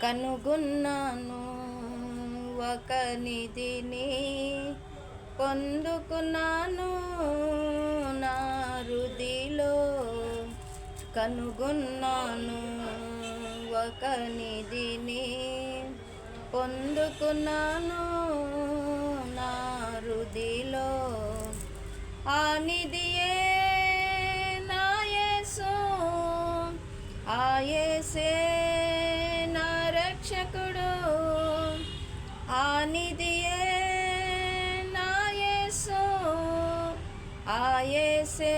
కనుగొన్నాను ఒక నిధిని, పొందుకున్నాను నా హృదిలో. కనుగొన్నాను ఒక నిధిని, పొందుకున్నాను నా హృదిలో. ఆ నిధియే నా యేసు, ఆ యేసే నా రక్షకుడు. ఆ నిధియే నా యేసు, ఆ యేసే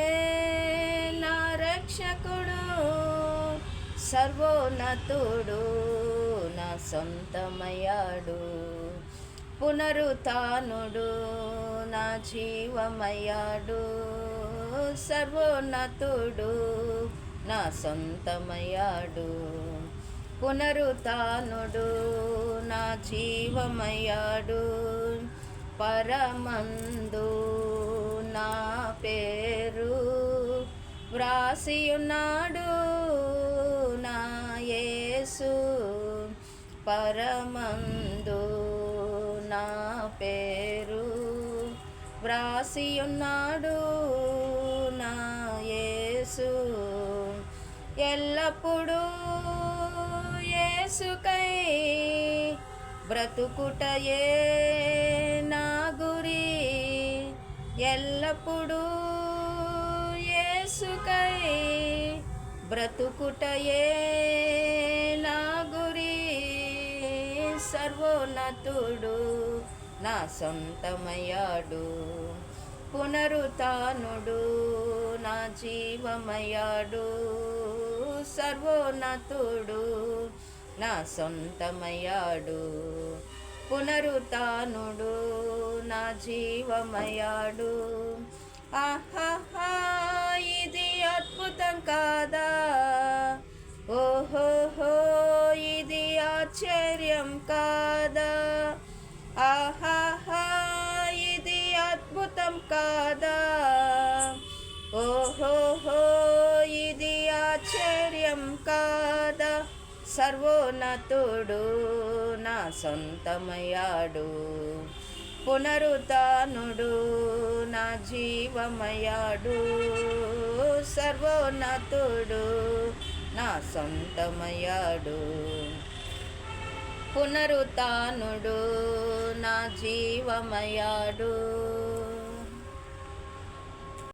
నా రక్షకుడు. సర్వోన్నతుడు నా సొంతమయ్యాడు, పునరుత్థానుడు నా జీవమయ్యాడు. సర్వోన్నతుడు నా సొంతమయ్యాడు, పునరుత్థానుడు నా జీవమయ్యాడు. పరమందు నా పేరు వ్రాసియున్నాడు నా యేసు. పరమందు నా పేరు వ్రాసియున్నాడు నా యేసు. ఎల్లప్పుడూ యేసుకై బ్రతుకుటయే నా గురి. ఎల్లప్పుడూ యేసుకై బ్రతుకుటయే నా గురి. సర్వోన్నతుడు నా సొంతమయ్యాడు, పునరుత్థానుడు నా జీవమయ్యాడు. సర్వోన్నతుడు నా సొంతమయ్యాడు, పునరుత్థానుడు నా జీవమయ్యాడు. ఆహాహా, ఇది అద్భుతం కాదా? ఓహోహో, ఇది ఆశ్చర్యం కాదా? ఆహాహా, ఇది అద్భుతం కాదా? ఓహోహో, ఇది ఆశ్చర్యం కాదా? సర్వోన్నతుడు నా సొంతమయ్యాడు, పునరుత్థానుడు నా జీవమయ్యాడు. సర్వోన్నతుడు నా సొంతమయ్యాడు, పునరుత్థానుడు నా జీవమయ్యాడు.